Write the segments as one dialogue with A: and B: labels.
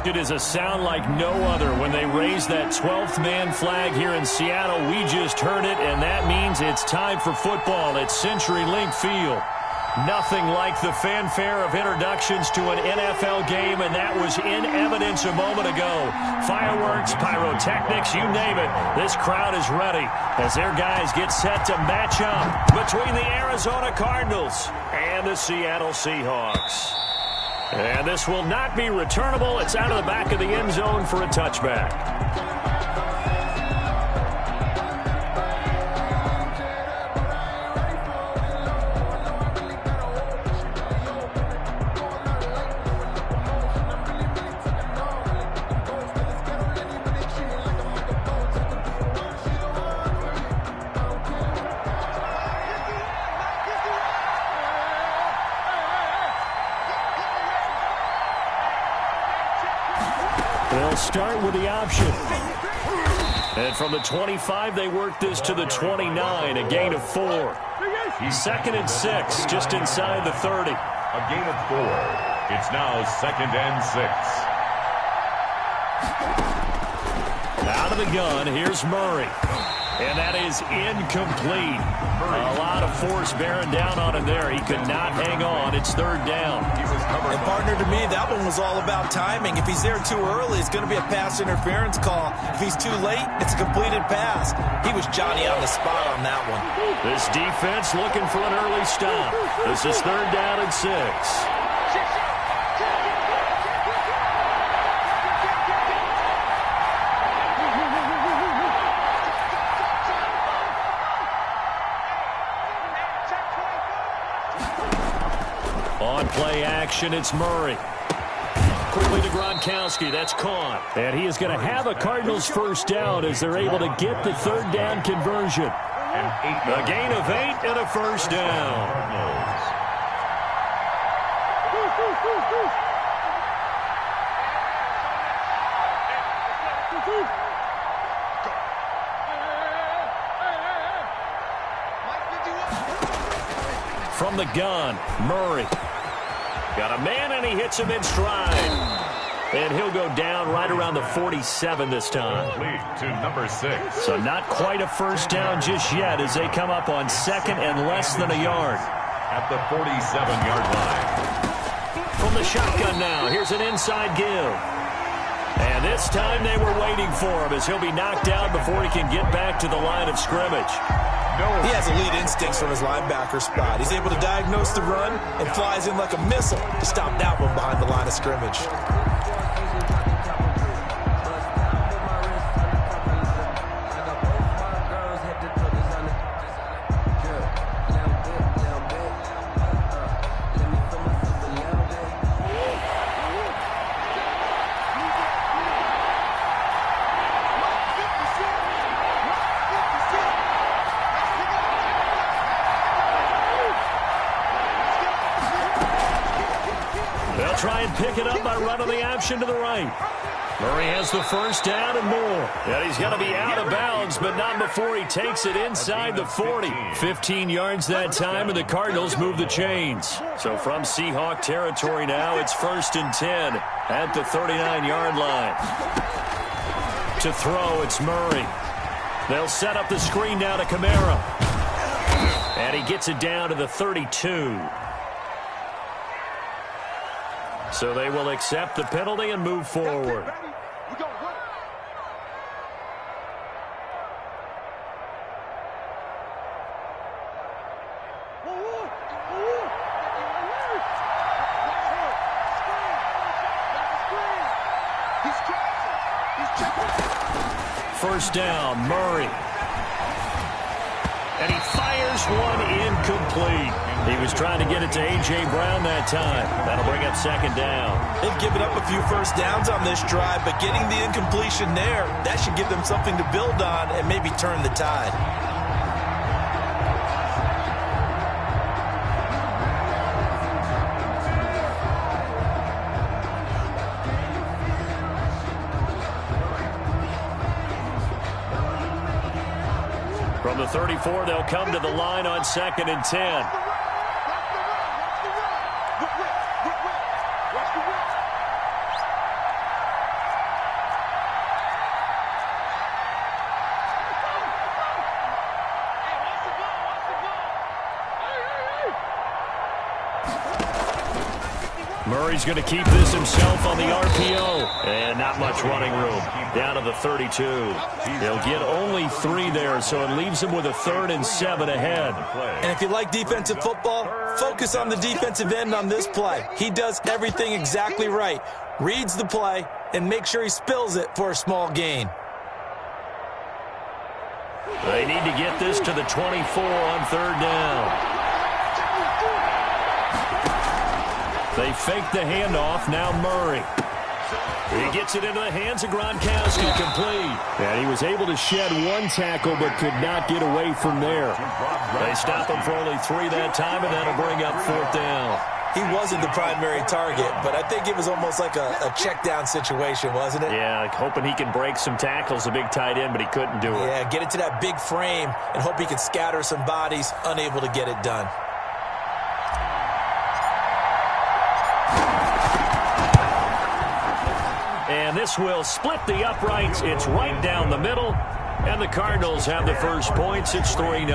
A: It is a sound like no other when they raise that 12th man flag here in Seattle. We just heard it, and that means it's time for football at CenturyLink Field. Nothing like the fanfare of introductions to an NFL game, and that was in evidence a moment ago. Fireworks, pyrotechnics, you name it. This crowd is ready as their guys get set to match up between the Arizona Cardinals and the Seattle Seahawks. And this will not be returnable. It's out of the back of the end zone for a touchback. They'll start with the option. And from the 25, they work this to the 29, a gain of 4. 2nd and 6, just inside the 30.
B: A gain of 4. It's now 2nd and 6.
A: Out of the gun, here's Murray. And that is incomplete. A lot of force bearing down on him there. He could not hang on. It's 3rd down.
C: And partner, to me, that one was all about timing. If he's there too early, it's going to be a pass interference call. If he's too late, it's a completed pass. He was Johnny on the spot on that one.
A: This defense looking for an early stop. This is 3rd down and 6. On play action, it's Murray. Quickly to Gronkowski. That's caught. And he is going to have a Cardinals first down as they're able to get the 3rd down conversion. A gain of 8 and a first down. From the gun, Murray. Got a man, and he hits him in stride. And he'll go down right around the 47 this time.
B: Lead to number 6.
A: So not quite a first down just yet as they come up on 2nd and less than a yard.
B: At the 47-yard line.
A: From the shotgun now, here's an inside give. And this time they were waiting for him as he'll be knocked down before he can get back to the line of scrimmage.
C: He has elite instincts from his linebacker spot. He's able to diagnose the run and flies in like a missile to stop that one behind the line of scrimmage.
A: They'll try and pick it up by running the option to the right. Murray has the first down and more. And he's going to be out of bounds, but not before he takes it inside the 40. 15 yards that time, and the Cardinals move the chains. So from Seahawk territory now, it's 1st and 10 at the 39-yard line. To throw, it's Murray. They'll set up the screen now to Kamara. And he gets it down to the 32. So they will accept the penalty and move forward. First down, Murray. And he fires one incomplete. He was trying to get it to A.J. Brown that time. That'll bring up 2nd down.
C: They've given up a few first downs on this drive, but getting the incompletion there, that should give them something to build on and maybe turn the tide.
A: From the 34, they'll come to the line on 2nd and 10. Murray's going to keep this himself on the RPO. And not much running room. Down to the 32. He'll get only 3 there, so it leaves him with a 3rd and 7 ahead.
C: And if you like defensive football, focus on the defensive end on this play. He does everything exactly right. Reads the play and make sure he spills it for a small gain.
A: They need to get this to the 24 on 3rd down. They fake the handoff. Now Murray. He gets it into the hands of Gronkowski. Complete. And he was able to shed 1 tackle but could not get away from there. They stop him for only 3 that time, and that'll bring up 4th down.
C: He wasn't the primary target, but I think it was almost like a check down situation, wasn't it?
A: Yeah, like hoping he can break some tackles, a big tight end, but he couldn't do it.
C: Yeah, get it to that big frame and hope he can scatter some bodies, unable to get it done.
A: And this will split the uprights. It's right down the middle. And the Cardinals have the first points. It's 3-0.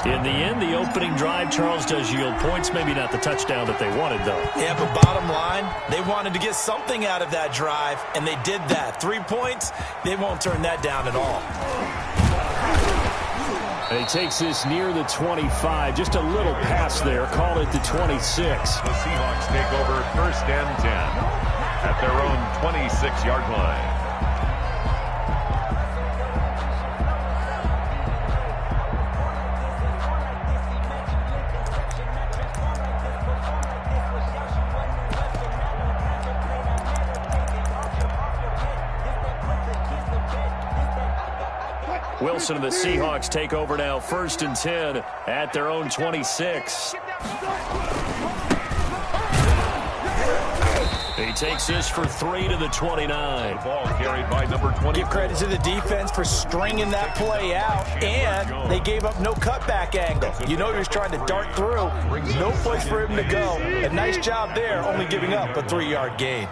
A: In the end, the opening drive, Charles, does yield points. Maybe not the touchdown that they wanted, though.
C: Yeah, but bottom line, they wanted to get something out of that drive, and they did that. 3 points, they won't turn that down at all.
A: And he takes this near the 25. Just a little pass there. Call it the 26.
B: The Seahawks take over 1st and 10 at their own 26-yard line.
A: Wilson and the Seahawks take over now, 1st and 10 at their own 26. He takes this for 3 to the 29.
B: The ball carried by number 20.
C: Give credit to the defense for stringing that play out, and they gave up no cutback angle. You know he was trying to dart through. No place for him to go. A nice job there, only giving up a 3-yard gain.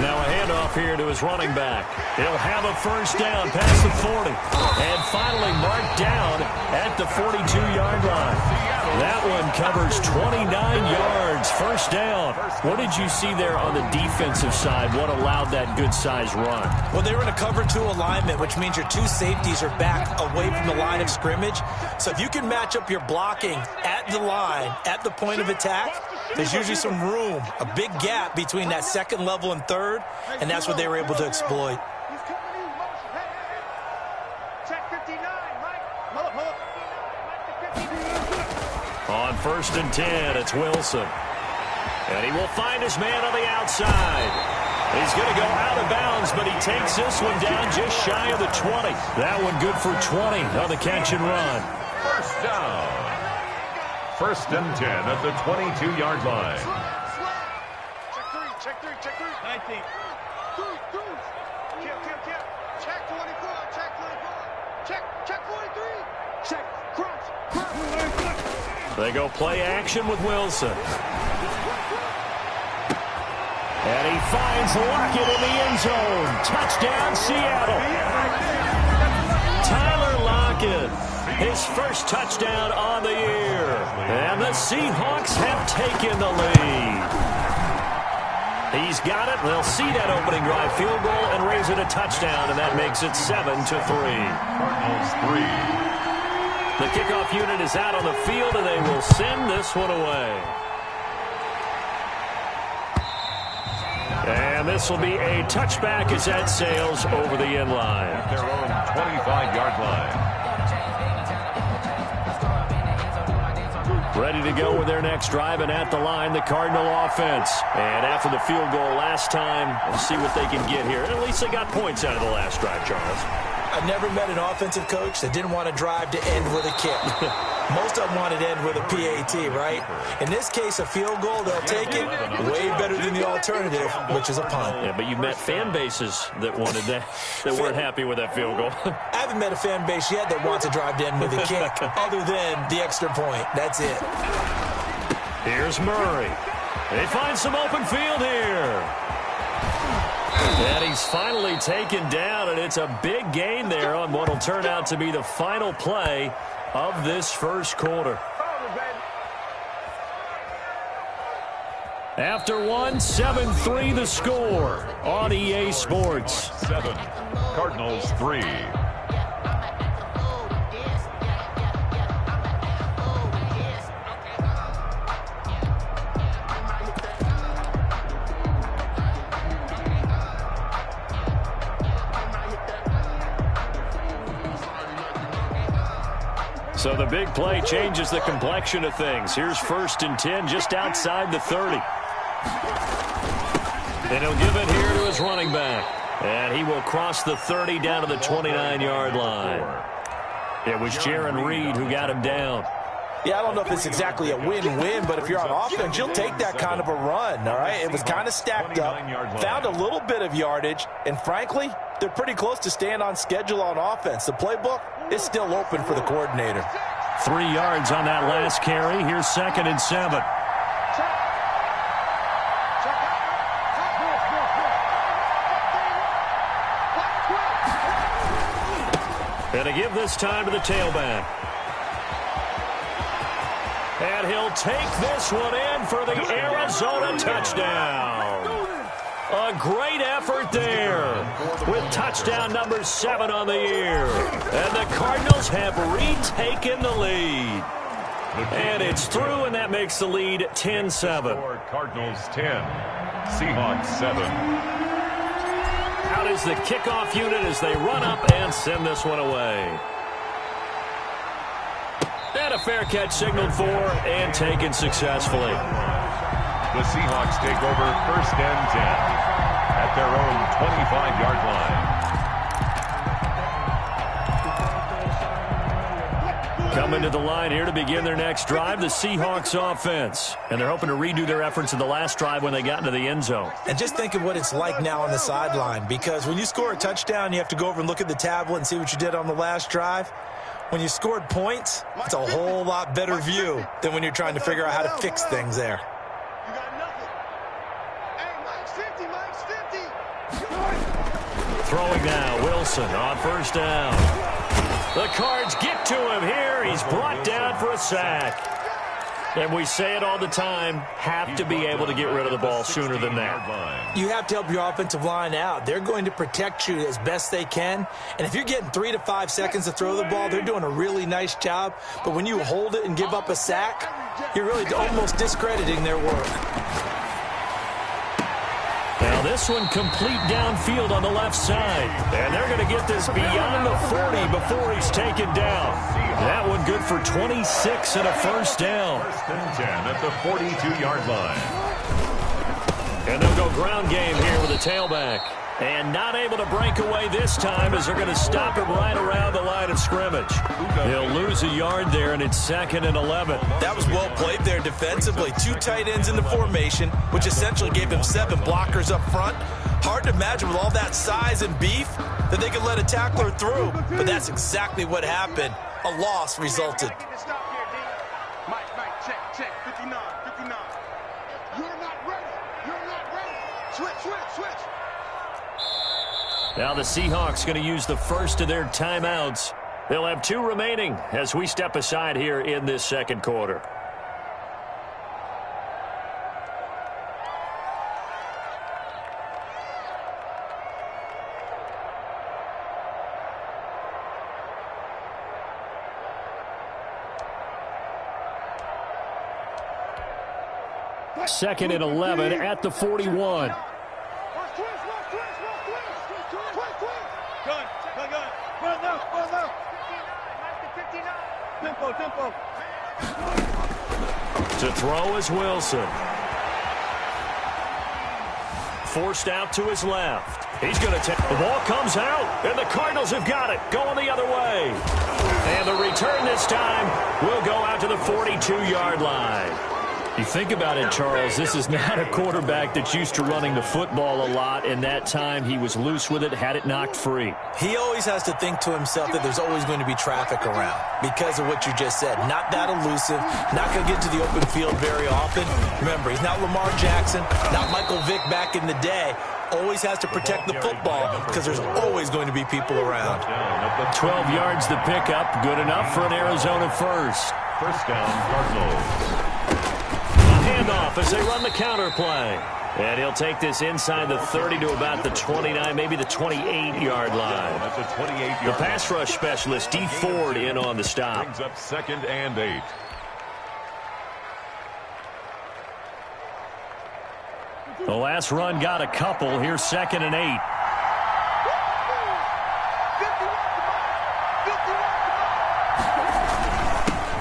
A: Now a handoff here to his running back. He'll have a 1st down past the 40. And finally marked down at the 42-yard line. That one covers 29 yards. 1st down. What did you see there on the defensive side? What allowed that good-sized run?
C: Well, they were in a cover 2 alignment, which means your 2 safeties are back away from the line of scrimmage. So if you can match up your blocking at the line, at the point of attack, there's usually some room, a big gap between that 2nd level and 3rd, and that's what they were able to exploit.
A: On 1st and 10, it's Wilson. And he will find his man on the outside. He's going to go out of bounds, but he takes this one down just shy of the 20. That one good for 20 on the catch and run.
B: 1st down. 1st and 10 at the 22-yard line.
D: Check 3. 19. Check 24. Check 43. Check. Crunch.
A: They go play action with Wilson. And he finds Lockett in the end zone. Touchdown, Seattle. Tyler Lockett, his 1st touchdown on the year. And the Seahawks have taken the lead. He's got it. They'll see that opening drive field goal and raise it a touchdown, and that makes it 7-3.
B: Cardinals 3.
A: The kickoff unit is out on the field, and they will send this one away. And this will be a touchback as that sails over the end line.
B: At their own 25-yard line.
A: Ready to go with their next drive, and at the line, the Cardinal offense. And after the field goal last time, we'll see what they can get here. At least they got points out of the last drive, Charles.
C: I've never met an offensive coach that didn't want to drive to end with a kick. Most of them wanted to end with a PAT, right? In this case, a field goal, they'll take it. Way better than the alternative, which is a punt.
A: Yeah, but you met fan bases that wanted that, that weren't happy with that field goal.
C: I haven't met a fan base yet that wants to drive to end with a kick, other than the extra point. That's it.
A: Here's Murray. They find some open field here. And he's finally taken down, and it's a big gain there on what will turn out to be the final play of this first quarter. After one, 7-3 the score on EA Sports.
B: 7, Cardinals 3.
A: So the big play changes the complexion of things. Here's 1st and 10 just outside the 30. And he'll give it here to his running back. And he will cross the 30 down to the 29-yard line. It was Jaron Reed who got him down.
C: Yeah, I don't know if it's exactly a win-win, but if you're on offense, you'll take that kind of a run, all right? It was kind of stacked up, found a little bit of yardage, and frankly, they're pretty close to staying on schedule on offense. The playbook is still open for the coordinator.
A: 3 yards on that last carry. Here's 2nd and 7. And to give this time to the tailback. And he'll take this one in for the Arizona touchdown. A great effort there with touchdown number 7 on the year. And the Cardinals have retaken the lead. And it's through, and that makes the lead 10-7.
B: Cardinals 10, Seahawks 7.
A: Out is the kickoff unit as they run up and send this one away. And a fair catch signaled for and taken successfully.
B: The Seahawks take over 1st and 10 at their own 25-yard line.
A: Coming to the line here to begin their next drive, the Seahawks offense. And they're hoping to redo their efforts in the last drive when they got into the end zone.
C: And just think of what it's like now on the sideline, because when you score a touchdown, you have to go over and look at the tablet and see what you did on the last drive. When you scored points, it's a whole lot better view than when you're trying to figure out how to fix things there.
D: You got nothing. Hey, Mike's 50, Mike's 50.
A: Throwing now, Wilson on 1st down. The Cards get to him here. He's brought down for a sack. And we say it all the time, have to be able to get rid of the ball sooner than that.
C: You have to help your offensive line out. They're going to protect you as best they can. And if you're getting 3 to 5 seconds to throw the ball, they're doing a really nice job. But when you hold it and give up a sack, you're really almost discrediting their work.
A: Now this one complete downfield on the left side. And they're going to get this beyond the 40 before he's taken down. That one good for 26 and a 1st down.
B: 1st and 10 at the 42-yard line.
A: And they'll go ground game here with a tailback. And not able to break away this time as they're going to stop him right around the line of scrimmage. He'll lose a yard there, and it's 2nd and 11.
C: That was well played there defensively. 2 tight ends in the formation, which essentially gave him 7 blockers up front. Hard to imagine with all that size and beef that they could let a tackler through. But that's exactly what happened. A loss resulted.
D: Mike, check, 59. You're not ready. Switch.
A: Now the Seahawks going to use the first of their timeouts. They'll have 2 remaining as we step aside here in this 2nd quarter. Second and 11 at the 41.
D: Gun. Run left. 59. Tempo.
A: To throw is Wilson. Forced out to his left. He's going to take. The ball comes out, and the Cardinals have got it. Going the other way. And the return this time will go out to the 42-yard line. You think about it, Charles, this is not a quarterback that's used to running the football a lot, and that time he was loose with it, had it knocked free.
C: He always has to think to himself that there's always going to be traffic around because of what you just said. Not that elusive, not going to get to the open field very often. Remember, he's not Lamar Jackson, not Michael Vick back in the day. Always has to protect the football because there's always going to be people around.
A: 12 yards to pick up, good enough for an Arizona first.
B: 1st down, Cardinals.
A: Handoff off as they run the counter play. And he'll take this inside the 30 to about the 29, maybe the 28-yard line.
B: That's a 28-yard
A: The pass rush specialist, D. Ford, in on the stop.
B: Brings up 2nd and 8.
A: The last run got a couple. Here's 2nd and 8.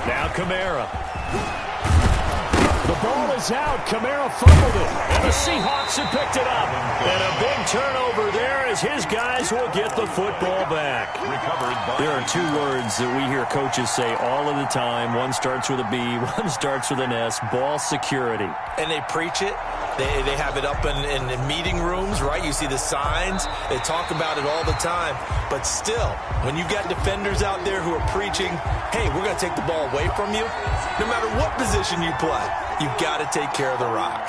A: Now Kamara. The ball is out. Kamara fumbled it. And the Seahawks have picked it up. And a big turnover there as his guys will get the football back. There are 2 words that we hear coaches say all of the time. One starts with a B, one starts with an S. Ball security.
C: And they preach it. They have it up in meeting rooms, right? You see the signs. They talk about it all the time. But still, when you got defenders out there who are preaching, hey, we're going to take the ball away from you, no matter what position you play, you've got to take care of the rock.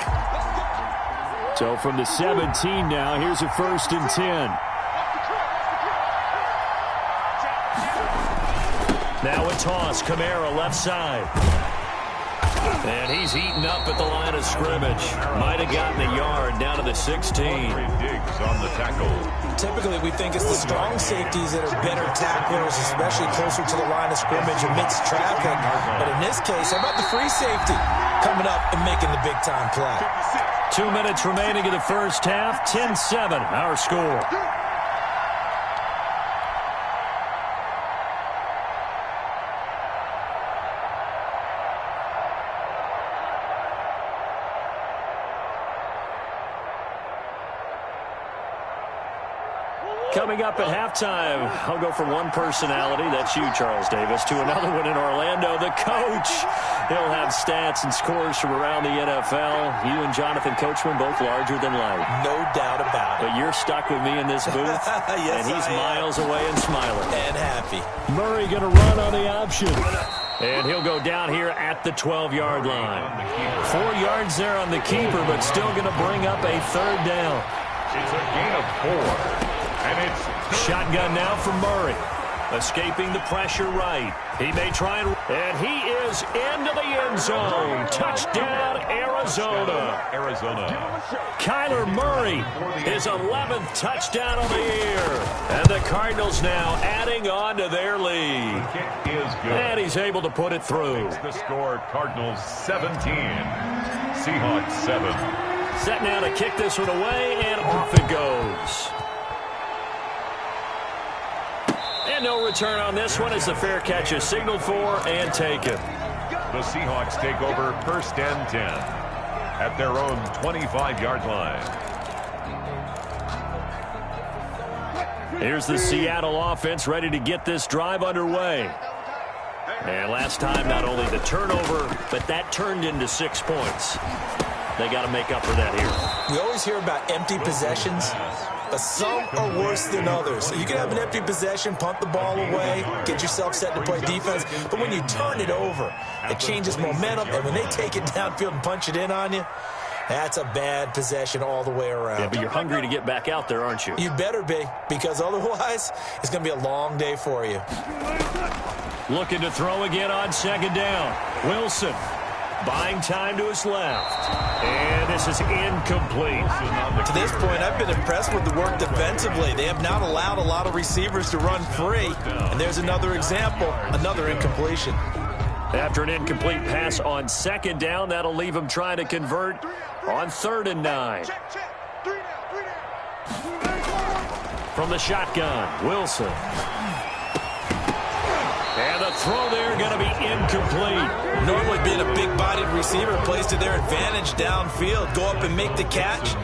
A: So from the 17 now, here's a 1st and 10. Now a toss. Kamara left side. And he's eaten up at the line of scrimmage. Might have gotten a yard down to the 16.
B: Diggs on the tackle.
C: Typically, we think it's the strong safeties that are better tacklers, especially closer to the line of scrimmage amidst traffic. But in this case, how about the free safety coming up and making the big-time play?
A: 2 minutes remaining in the first half. 10-7, our score. Coming up at halftime, I'll go from one personality, that's you, Charles Davis, to another one in Orlando, the coach. He'll have stats and scores from around the NFL. You and Jonathan Coachman, both larger than life.
C: No doubt about it.
A: But you're stuck with me in this booth,
C: yes,
A: and he's miles away and smiling.
C: And happy.
A: Murray going to run on the option. And he'll go down here at the 12-yard line. 4 yards there on the keeper, but still going to bring up a 3rd down.
B: It's a gain of 4. And it's
A: shotgun now from Murray. Escaping the pressure right. He may try and he is into the end zone. Touchdown, Arizona. Kyler Murray, his 11th touchdown of the year. And the Cardinals now adding on to their lead.
B: Kick is good.
A: And he's able to put it through.
B: The score, Cardinals 17, Seahawks 7.
A: Set now to kick this one away, and off it goes. And no return on this one as the fair catch is signaled for and taken.
B: The Seahawks take over 1st and 10 at their own 25-yard line.
A: Here's the Seattle offense ready to get this drive underway. And last time, not only the turnover, but that turned into 6 points. They got to make up for that here.
C: We always hear about empty possessions, but some are worse than others. You can have an empty possession, punt the ball away, get yourself set to play defense, but when you turn it over, it changes momentum, and when they take it downfield and punch it in on you, that's a bad possession all the way around.
A: Yeah, but you're hungry to get back out there, aren't you?
C: You better be, because otherwise, it's going to be a long day for you.
A: Looking to throw again on 2nd down. Wilson buying time to his left. And this is incomplete.
C: To this point, I've been impressed with the work defensively. They have not allowed a lot of receivers to run free. And there's another example, another incompletion.
A: After an incomplete pass on 2nd down, that'll leave him trying to convert on 3rd and 9. From the shotgun, Wilson. And the throw there going to be incomplete.
C: Normally being a big-bodied receiver plays to their advantage downfield. Go up and make the catch,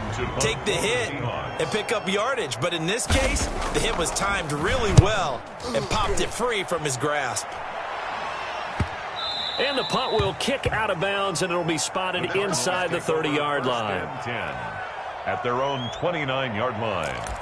C: take the hit, and pick up yardage. But in this case, the hit was timed really well and popped it free from his grasp.
A: And the punt will kick out of bounds, and it'll be spotted inside the 30-yard line.
B: 10 at their own 29-yard line.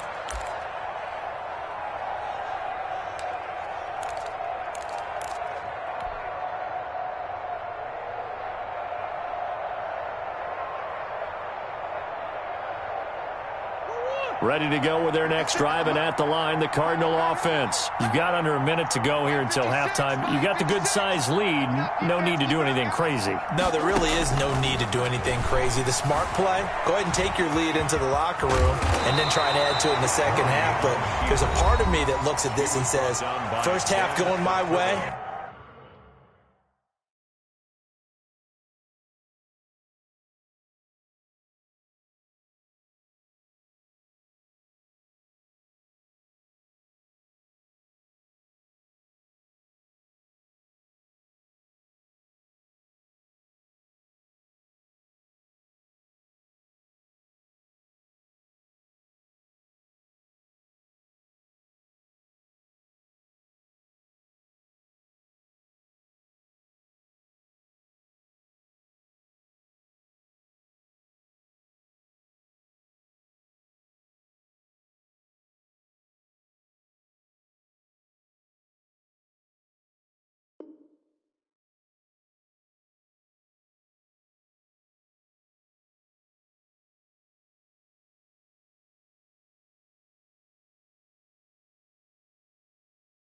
A: Ready to go with their next drive, and at the line, the Cardinal offense. You've got under a minute to go here until halftime. You got the good-sized lead. No need to do anything crazy.
C: No, there really is no need to do anything crazy. The smart play, go ahead and take your lead into the locker room and then try and add to it in the second half. But there's a part of me that looks at this and says, first half going my way.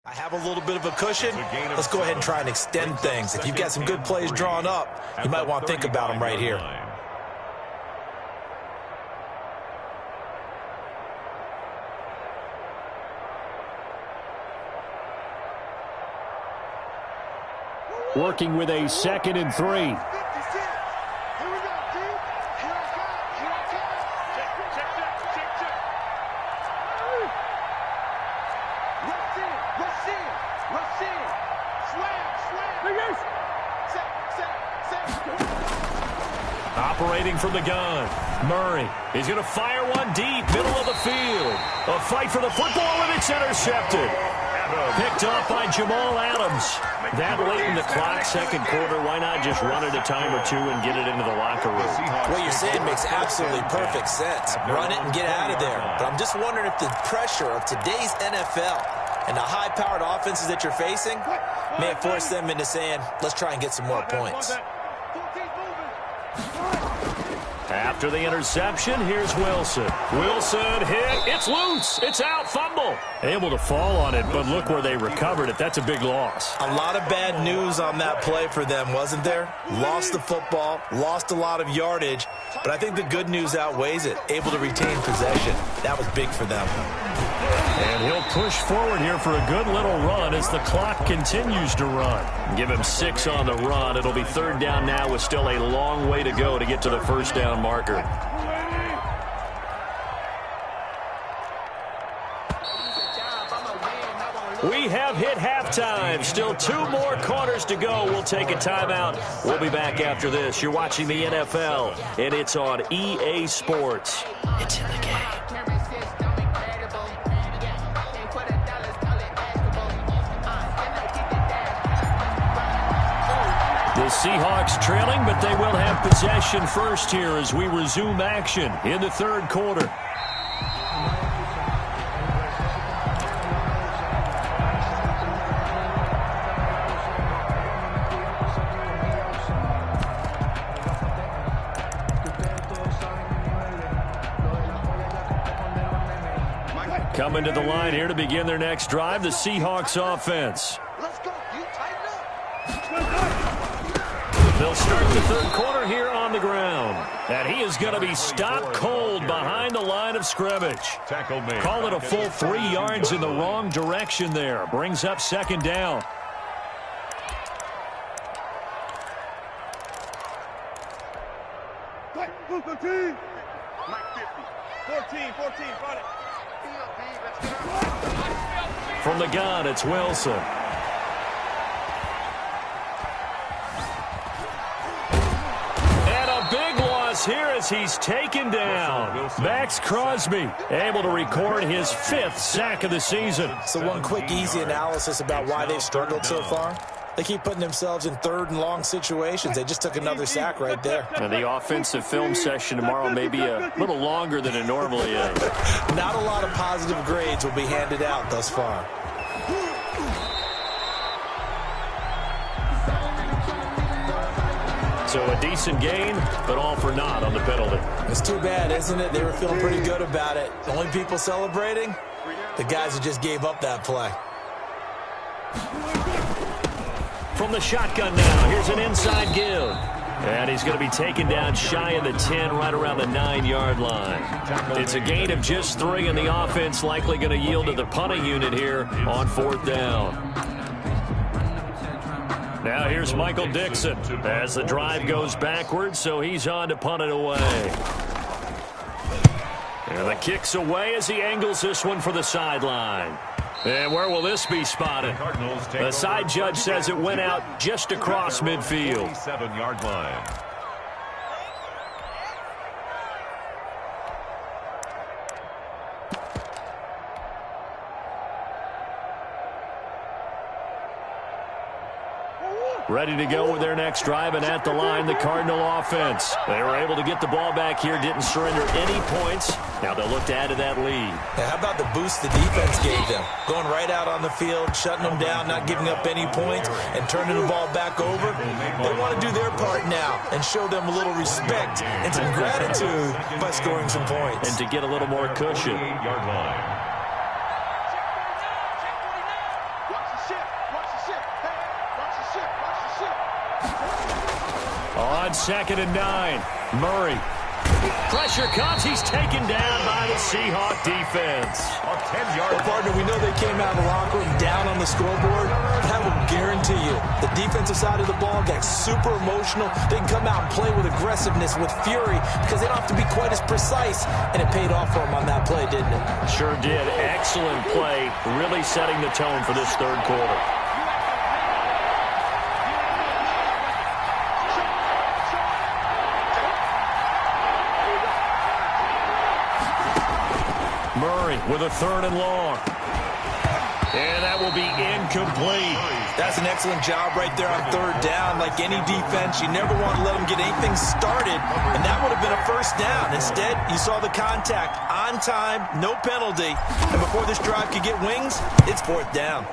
C: I have a little bit of a cushion. Let's go ahead and try and extend things. If you've got some good plays drawn up, you might want to think about them right here.
A: Working with a 2nd and 3. Operating from the gun, Murray is going to fire one deep, middle of the field. A fight for the football, and it's intercepted. Picked off by Jamal Adams. That late in the clock, second quarter, why not just run it a time or two and get it into the locker room?
C: What you're saying makes absolutely perfect sense. Run it and get out of there. But I'm just wondering if the pressure of today's NFL and the high-powered offenses that you're facing may have forced them into saying, let's try and get some more points.
A: After the interception, here's Wilson. Wilson hit. It's loose. It's out. Fumble. Able to fall on it, but look where they recovered it. That's a big loss.
C: A lot of bad news on that play for them, wasn't there? Lost the football, lost a lot of yardage, but I think the good news outweighs it. Able to retain possession. That was big for them.
A: And he'll push forward here for a good little run as the clock continues to run. Give him 6 on the run. It'll be 3rd down now with still a long way to go to get to the first down marker. We have hit halftime. Still 2 more quarters to go. We'll take a timeout. We'll be back after this. You're watching the NFL, and it's on EA Sports. It's in the game. The Seahawks trailing, but they will have possession first here as we resume action in the 3rd quarter. Coming to the line here to begin their next drive, the Seahawks offense. They'll start the 3rd quarter here on the ground. And he is going to be stopped cold behind the line of scrimmage. Call it a full 3 yards in the wrong direction there. Brings up 2nd down. From the gun, it's Wilson. Here as he's taken down. Max Crosby able to record his 5th sack of the season.
C: So one quick, easy analysis about why they've struggled so far. They keep putting themselves in 3rd and long situations. They just took another sack right there.
A: And the offensive film session tomorrow may be a little longer than it normally is.
C: Not a lot of positive grades will be handed out thus far.
A: So a decent gain, but all for naught on the penalty.
C: It's too bad, isn't it? They were feeling pretty good about it. The only people celebrating, the guys who just gave up that play.
A: From the shotgun now, here's an inside give. And he's going to be taken down shy of the 10, right around the 9-yard line. It's a gain of just 3, and the offense likely going to yield to the punting unit here on 4th down. Now here's Michael Dixon as the drive goes backwards, so he's on to punt it away. And the kick's away as he angles this one for the sideline. And where will this be spotted? The side judge says it went out just across midfield.
B: 7-yard line.
A: Ready to go with their next drive, and at the line, the Cardinal offense. They were able to get the ball back here, didn't surrender any points. Now they'll look to add to that lead.
C: Yeah, how about the boost the defense gave them? Going right out on the field, shutting them down, not giving up any points, and turning the ball back over. They want to do their part now and show them a little respect and some gratitude by scoring some points.
A: And to get a little more cushion.
B: 8-yard line.
A: On 2nd and 9, Murray. Pressure comes. He's taken down by the Seahawk defense.
B: A 10-yard
C: Well, partner, we know they came out of the locker room down on the scoreboard. That will guarantee you the defensive side of the ball got super emotional. They can come out and play with aggressiveness, with fury, because they don't have to be quite as precise. And it paid off for them on that play, didn't it?
A: Sure did. Excellent play, really setting the tone for this third quarter. Murray with a 3rd and long. And that will be incomplete.
C: That's an excellent job right there on 3rd down. Like any defense, you never want to let them get anything started, and that would have been a 1st down. Instead, you saw the contact on time, no penalty, and before this drive could get wings, it's 4th down.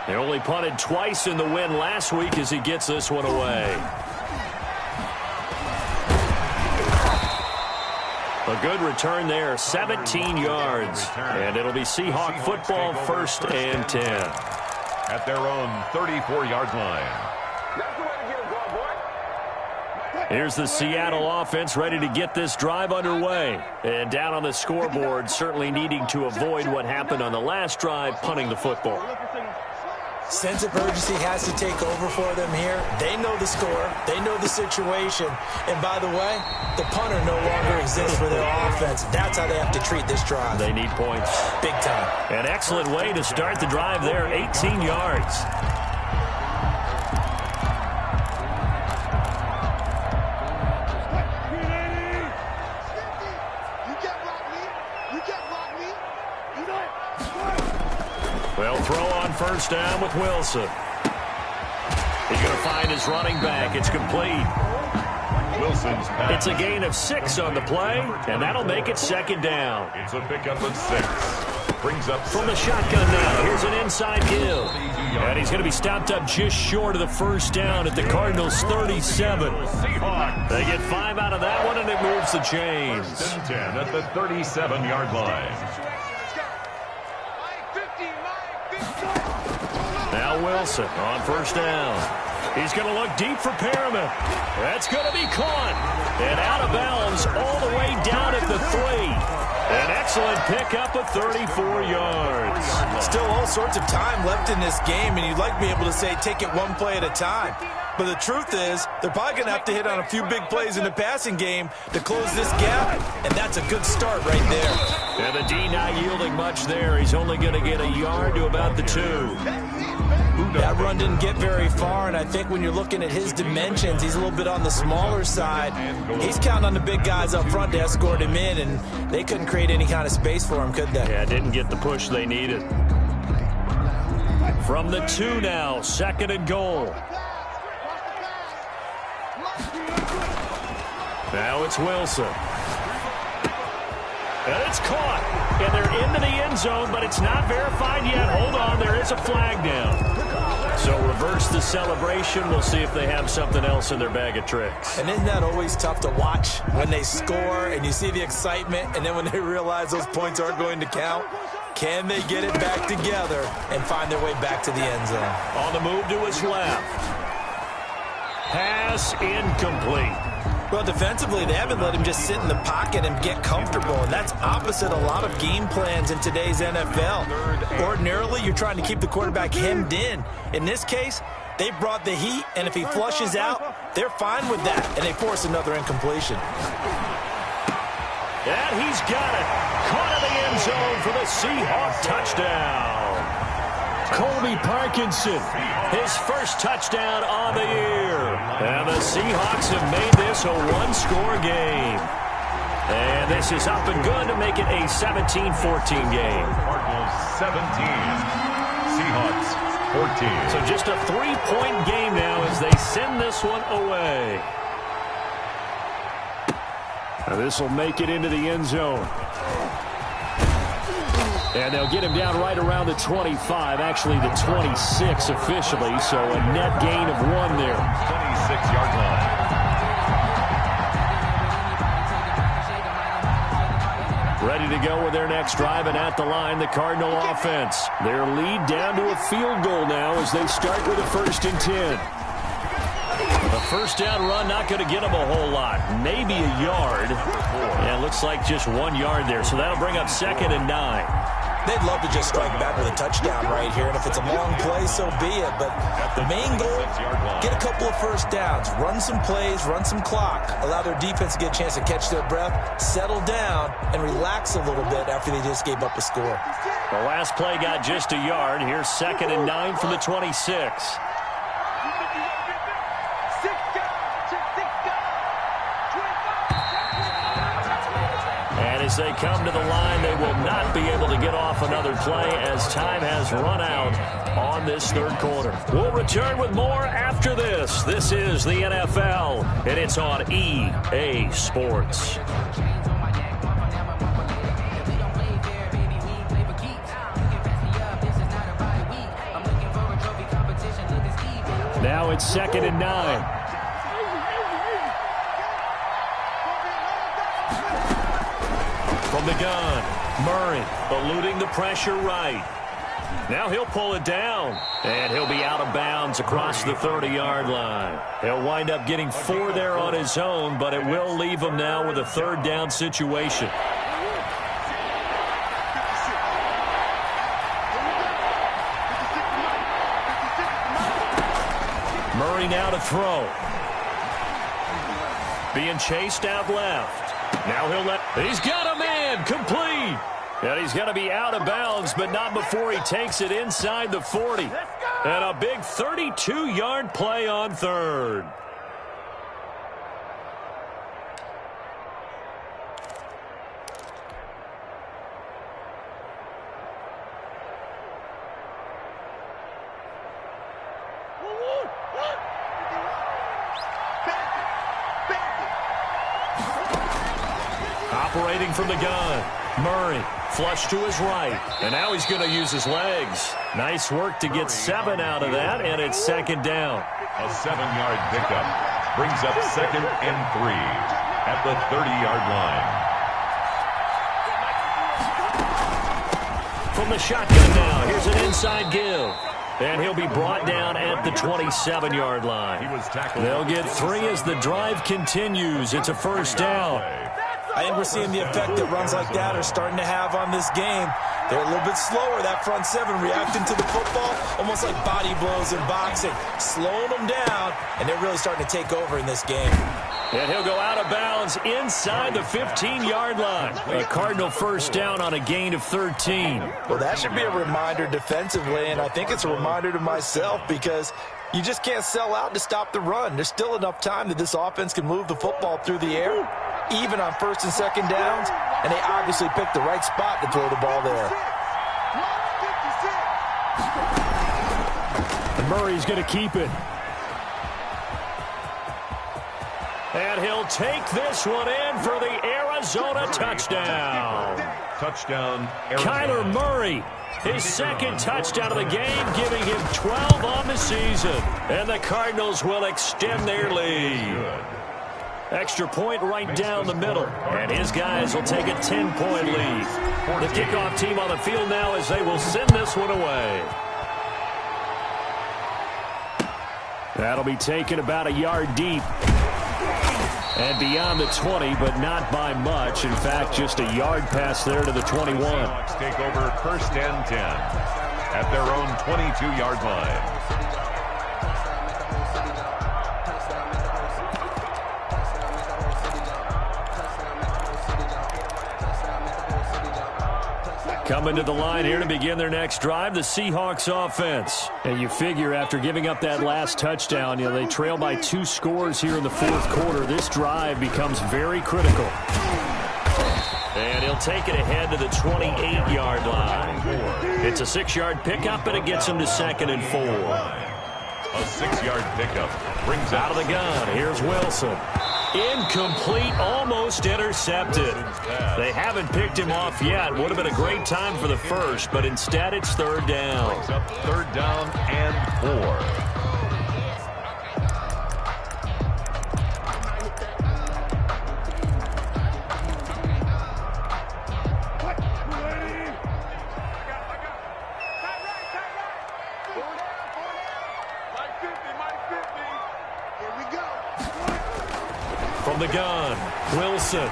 A: They only punted twice in the win last week as he gets this one away. A good return there, 17 yards. And it'll be Seahawk football, 1st and 10.
B: At their own 34-yard line.
A: Here's the Seattle offense ready to get this drive underway. And down on the scoreboard, certainly needing to avoid what happened on the last drive, punting the football.
C: Sense of urgency has to take over for them here. They know the score. They know the situation. And by the way, the punter no longer exists for their offense. That's how they have to treat this drive.
A: They need points.
C: Big time.
A: An excellent way to start the drive there, 18 yards. They'll throw on 1st down with Wilson. He's going to find his running back. It's complete.
B: Wilson's pass.
A: It's a gain of 6 on the play, and that'll make it 2nd down.
B: It's a pickup of 6. Brings up
A: From the shotgun now, here's an inside give. And he's going to be stopped up just short of the 1st down at the Cardinals' 37.
B: Seahawks.
A: They get 5 out of that one, and it moves the chains.
B: 1st and 10 at the 37-yard line.
A: Now Wilson on 1st down. He's going to look deep for Perriman. That's going to be caught. And out of bounds all the way down at the 3. An excellent pickup of 34 yards.
C: Still all sorts of time left in this game, and you'd like to be able to say take it one play at a time. But the truth is, they're probably going to have to hit on a few big plays in the passing game to close this gap, and that's a good start right there.
A: And the D not yielding much there. He's only going to get a yard to about the 2.
C: That run didn't get very far, and I think when you're looking at his dimensions, he's a little bit on the smaller side. He's counting on the big guys up front to escort him in, and they couldn't create any kind of space for him, could they?
A: Yeah, didn't get the push they needed. From the 2 now, 2nd and goal. Now it's Wilson. And it's caught. And they're into the end zone, but it's not verified yet. Hold on, there is a flag down. So reverse the celebration. We'll see if they have something else in their bag of tricks.
C: And isn't that always tough to watch when they score and you see the excitement, and then when they realize those points aren't going to count? Can they get it back together and find their way back to the end zone?
A: On the move to his left. Pass incomplete.
C: Well, defensively, they haven't let him just sit in the pocket and get comfortable, and that's opposite a lot of game plans in today's NFL. Ordinarily, you're trying to keep the quarterback hemmed in. In this case, they brought the heat, and if he flushes out, they're fine with that, and they force another incompletion.
A: And he's got it. Caught in the end zone for the Seahawk touchdown. Colby Parkinson, his first touchdown on the year. And the Seahawks have made this a one-score game. And this is up and good to make it a 17-14 game.
B: Cardinals 17, Seahawks 14.
A: So just a 3-point game now as they send this one away. Now this will make it into the end zone. And they'll get him down right around the 25, actually the 26 officially, so a net gain of 1 there.
B: 26-yard line.
A: Ready to go with their next drive, and at the line, the Cardinal offense. Their lead down to a field goal now as they start with a 1st and 10. A first down run, not going to get them a whole lot. Maybe a yard. And it looks like just 1 yard there, so that'll bring up 2nd and 9.
C: They'd love to just strike back with a touchdown right here, and if it's a long play, so be it. But the main goal, get a couple of first downs, run some plays, run some clock, allow their defense to get a chance to catch their breath, settle down, and relax a little bit after they just gave up a score.
A: The last play got just a yard. Here's 2nd and 9 from the 26. As they come to the line, they will not be able to get off another play as time has run out on this 3rd quarter. We'll return with more after this. This is the NFL, and it's on EA Sports. Now it's 2nd and 9. From the gun, Murray eluding the pressure right. Now he'll pull it down, and he'll be out of bounds across the 30-yard line. He'll wind up getting 4 there on his own, but it will leave him now with a 3rd down situation. Murray now to throw. Being chased out left. Now he's got a man, complete. And he's going to be out of bounds, but not before he takes it inside the 40. And a big 32-yard play on 3rd. Operating from the gun, Murray flush to his right, and now he's going to use his legs. Nice work to get 7 out of that, and it's 2nd down.
B: A 7-yard pickup brings up 2nd and 3 at the 30-yard line.
A: From the shotgun now, here's an inside give. And he'll be brought down at the 27-yard line. They'll get 3 as the drive continues. It's a 1st down.
C: I think we're seeing the effect that runs like that are starting to have on this game. They're a little bit slower, that front 7, reacting to the football, almost like body blows in boxing, slowing them down, and they're really starting to take over in this game.
A: And he'll go out of bounds inside the 15-yard line. A Cardinal 1st down on a gain of 13.
C: Well, that should be a reminder defensively, and I think it's a reminder to myself because you just can't sell out to stop the run. There's still enough time that this offense can move the football through the air, even on 1st and 2nd downs, and they obviously picked the right spot to throw the ball there.
A: And Murray's going to keep it. And he'll take this one in for the Arizona touchdown.
B: Touchdown, Arizona.
A: Kyler Murray His second touchdown of the game, giving him 12 on the season. And the Cardinals will extend their lead. Extra point right down the middle. And his guys will take a 10-point lead. The kickoff team on the field now as they will send this one away. That'll be taken about a yard deep. And beyond the 20, but not by much. In fact, just a yard pass there to the 21.
B: Hawks take over first and 10 at their own 22-yard line.
A: Coming to the line here to begin their next drive, the Seahawks offense. And you figure after giving up that last touchdown, they trail by 2 scores here in the fourth quarter. This drive becomes very critical. And he'll take it ahead to the 28-yard line. It's a 6-yard pickup, and it gets him to 2nd and 4.
B: A 6-yard pickup brings
A: out of the gun. Here's Wilson. Incomplete, almost intercepted. They haven't picked him off yet. Would have been a great time for the first, but instead it's 3rd down.
B: Brings up 3rd down and 4.
A: From the gun, Wilson.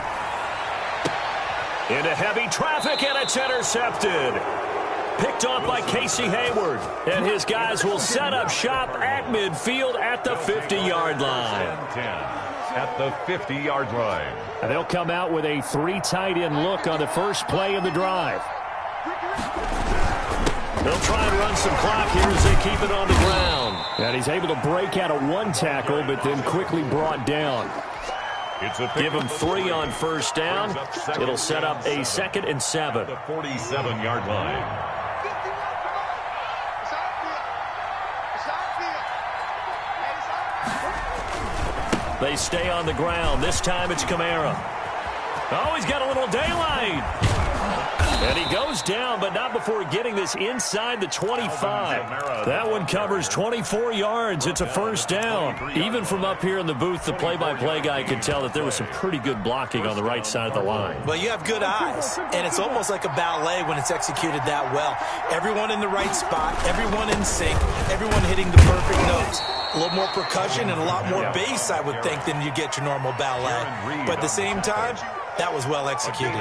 A: Into heavy traffic, and it's intercepted. Picked off by Casey Hayward. And his guys will set up shop at midfield at the 50-yard line.
B: At the 50-yard line.
A: And they'll come out with a 3 tight end look on the first play of the drive. They'll try and run some clock here as they keep it on the ground. And he's able to break out of 1 tackle, but then quickly brought down. Give him 3 on first down. It'll set up a 2nd and 7.
B: The 47-yard line.
A: They stay on the ground. This time it's Kamara. Oh, he's got a little daylight. And he goes down, but not before getting this inside the 25. That one covers 24 yards. It's a first down. Even from up here in the booth, the play-by-play guy could tell that there was some pretty good blocking on the right side of the line.
C: Well, you have good eyes, and it's almost like a ballet when it's executed that well. Everyone in the right spot, everyone in sync, everyone hitting the perfect notes. A little more percussion and a lot more bass, I would think, than you get your normal ballet. But at the same time, that was well executed.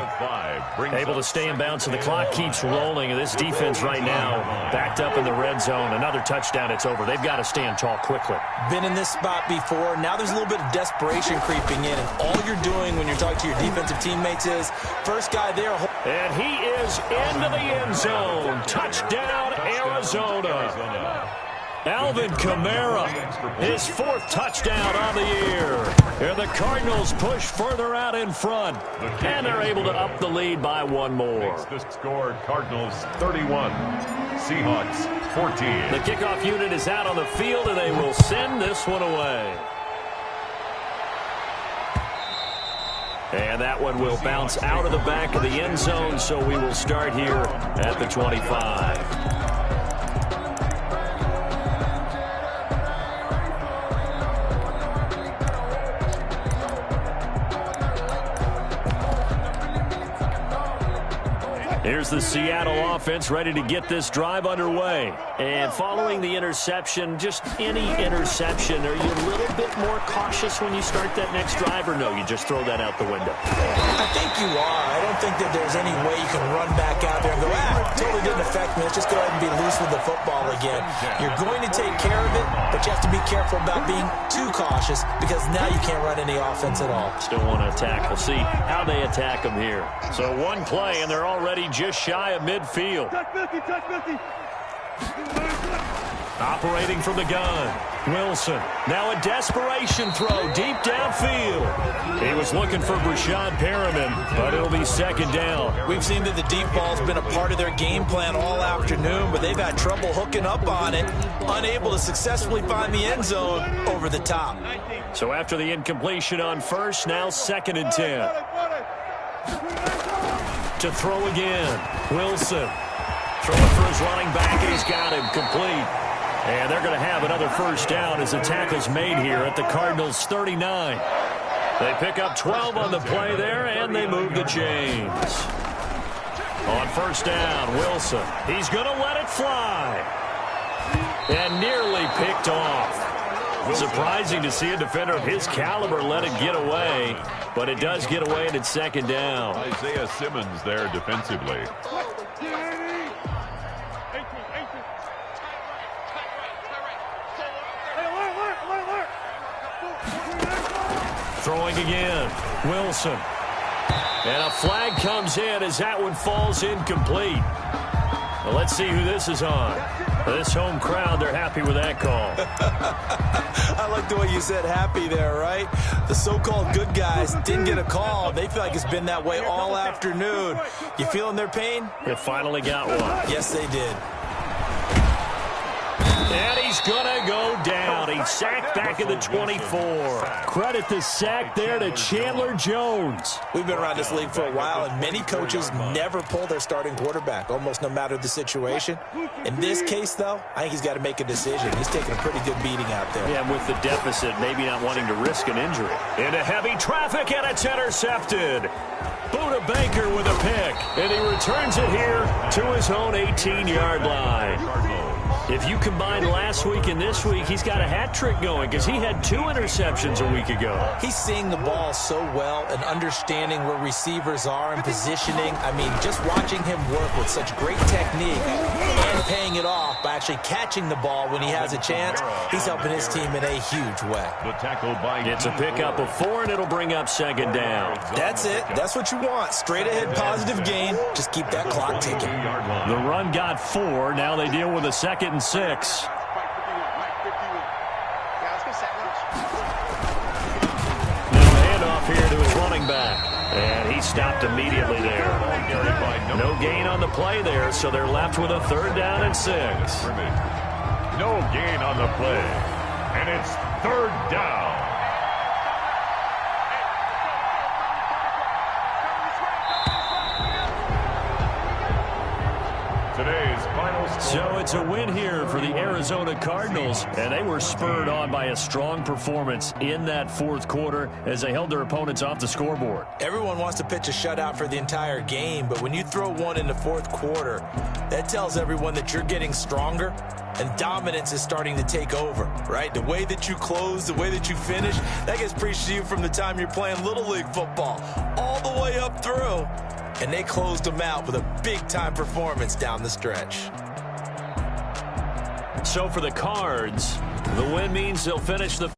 A: Able to stay in bounds, and the clock keeps rolling. And this defense right now backed up in the red zone. Another touchdown, it's over. They've got to stand tall quickly.
C: Been in this spot before. Now there's a little bit of desperation creeping in. And all you're doing when you're talking to your defensive teammates is, first guy there.
A: And he is into the end zone. Touchdown, Arizona. Alvin Kamara, his 4th touchdown on the year. And the Cardinals push further out in front. And they're able to up the lead by 1 more.
B: Makes the score Cardinals 31, Seahawks 14.
A: The kickoff unit is out on the field, and they will send this one away. And that one will bounce out of the back of the end zone, so we will start here at the 25. Here's the Seattle offense ready to get this drive underway. And following the interception, just any interception, are you a little bit more cautious when you start that next drive, or no, you just throw that out the window?
C: I think you are. I don't think that there's any way you can run back out there and go, totally didn't affect me. Let's just go ahead and be loose with the football again. You're going to take care of it, but you have to be careful about being too cautious because now you can't run any offense at all.
A: Still want to attack. We'll see how they attack them here. So 1 play, and they're already just shy of midfield. Operating from the gun, Wilson. Now a desperation throw deep downfield. He was looking for Brashad Perriman, but it'll be 2nd down.
C: We've seen that the deep ball's been a part of their game plan all afternoon, but they've had trouble hooking up on it, unable to successfully find the end zone over the top.
A: So after the incompletion on first, now 2nd and 10. To throw again, Wilson. Throwing for his running back, and he's got him complete. And they're going to have another first down as the tackle's made here at the Cardinals' 39. They pick up 12 on the play there, and they move the chains. On first down, Wilson. He's going to let it fly. And nearly picked off. Surprising to see a defender of his caliber let it get away, but it does get away and it's second down.
B: Isaiah Simmons there defensively.
A: Throwing again, Wilson. And a flag comes in as that one falls incomplete. Well, let's see who this is on. This home crowd, they're happy with that call.
C: I like the way you said happy there, right? The so-called good guys didn't get a call. They feel like it's been that way all afternoon. You feeling their pain?
A: They finally got one.
C: Yes, they did.
A: And he's going to go down. He's sacked back at the 24. Credit the sack there to Chandler Jones.
C: We've been around this league for a while, and many coaches never pull their starting quarterback, almost no matter the situation. In this case, though, I think he's got to make a decision. He's taking a pretty good beating out there.
A: Yeah, with the deficit, maybe not wanting to risk an injury. Into heavy traffic, and it's intercepted. Buda Baker with a pick, and he returns it here to his own 18-yard line. If you combine last week and this week, he's got a hat trick going because he had 2 interceptions a week ago.
C: He's seeing the ball so well and understanding where receivers are and positioning. I mean, just watching him work with such great technique and paying it off by actually catching the ball when he has a chance, he's helping his team in a huge way.
A: It's a pickup of 4, and it'll bring up second down.
C: That's it. That's what you want. Straight ahead positive gain. Just keep that clock ticking.
A: The run got 4. Now they deal with a 2nd and 6. Now the handoff here to his running back. And he stopped immediately there. No gain on the play there, so they're left with a 3rd down and 6.
B: No gain on the play. And it's 3rd down. Today's final score.
A: So it's a win here for the Arizona Cardinals, and they were spurred on by a strong performance in that 4th quarter as they held their opponents off the scoreboard.
C: Everyone wants to pitch a shutout for the entire game, but when you throw one in the 4th quarter, that tells everyone that you're getting stronger and dominance is starting to take over, right? The way that you close, the way that you finish, that gets preached to you from the time you're playing Little League football all the way up through. And they closed them out with a big-time performance down the stretch.
A: So for the Cards, the win means they'll finish the